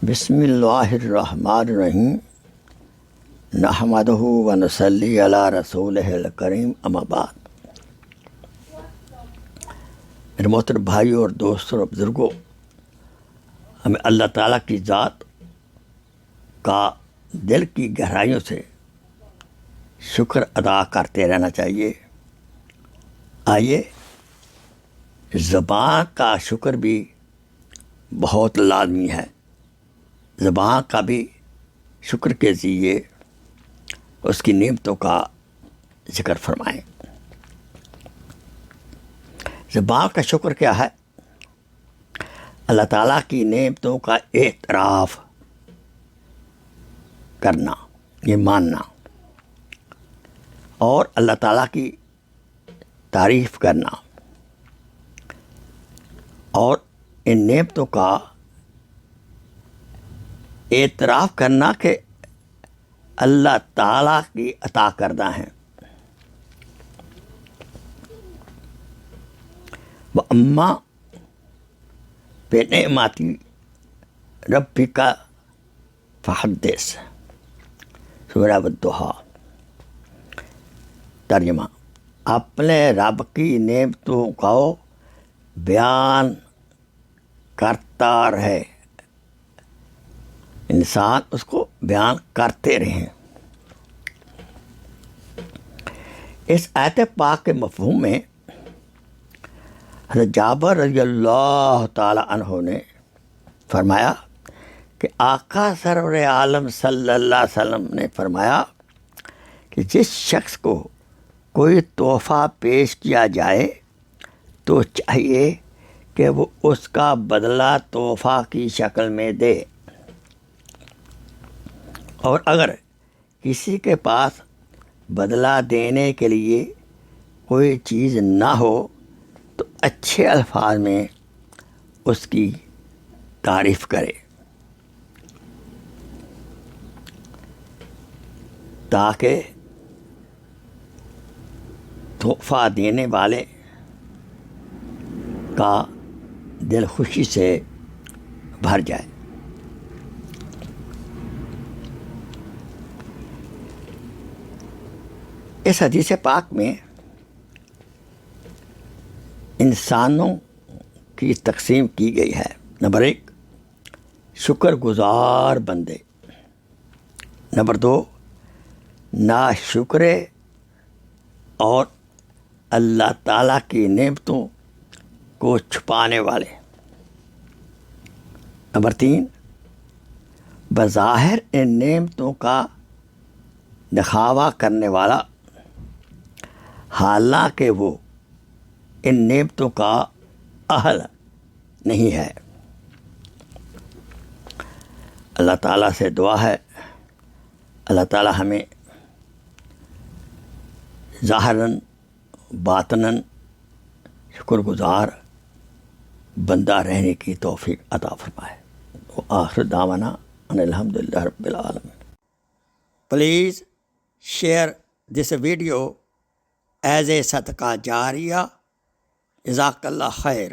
بسم اللہ الرحمن الرحیم نحمدہ و نصلی علی رسولہ الکریم اما بعد۔ میرے محترم بھائیوں اور دوستوں اور بزرگوں، ہمیں اللہ تعالیٰ کی ذات کا دل کی گہرائیوں سے شکر ادا کرتے رہنا چاہیے۔ آئیے زبان کا شکر بھی بہت لازمی ہے، زبان کا بھی شکر کے ذریعے اس کی نعمتوں کا ذکر فرمائیں۔ زبان کا شکر کیا ہے؟ اللہ تعالیٰ کی نعمتوں کا اعتراف کرنا، یہ ماننا، اور اللہ تعالیٰ کی تعریف کرنا، اور ان نعمتوں کا اعتراف کرنا کہ اللہ تعالیٰ کی عطا کردہ ہیں۔ وَأَمَّا بِنِعْمَةِ رَبِّكَ فَحَدِّثْ، سورہ الضحیٰ۔ ترجمہ: اپنے رب کی نعمتوں کو بیان کرتا رہے، انسان اس کو بیان کرتے رہیں۔ اس آیت پاک کے مفہوم میں حضرت جابر رضی اللہ تعالی عنہ نے فرمایا کہ آقا سرور عالم صلی اللہ علیہ وسلم نے فرمایا کہ جس شخص کو کوئی تحفہ پیش کیا جائے تو چاہیے کہ وہ اس کا بدلہ تحفہ کی شکل میں دے، اور اگر کسی کے پاس بدلہ دینے کے لیے کوئی چیز نہ ہو تو اچھے الفاظ میں اس کی تعریف کرے، تاکہ تحفہ دینے والے کا دل خوشی سے بھر جائے۔ اس حدیث پاک میں انسانوں کی تقسیم کی گئی ہے۔ نمبر 1، شکر گزار بندے۔ نمبر 2، ناشکرے اور اللہ تعالیٰ کی نعمتوں کو چھپانے والے۔ نمبر 3، بظاہر ان نعمتوں کا دکھاوا کرنے والا، حالانکہ وہ ان نعمتوں کا اہل نہیں ہے۔ اللہ تعالیٰ سے دعا ہے اللہ تعالیٰ ہمیں ظاہراً باطناً شکر گزار بندہ رہنے کی توفیق عطا فرمائے۔ وآخر دعوانا ان الحمدللہ رب العالمین۔ Please share this video as a صدقہ جاریہ۔ جزاک اللہ خیر۔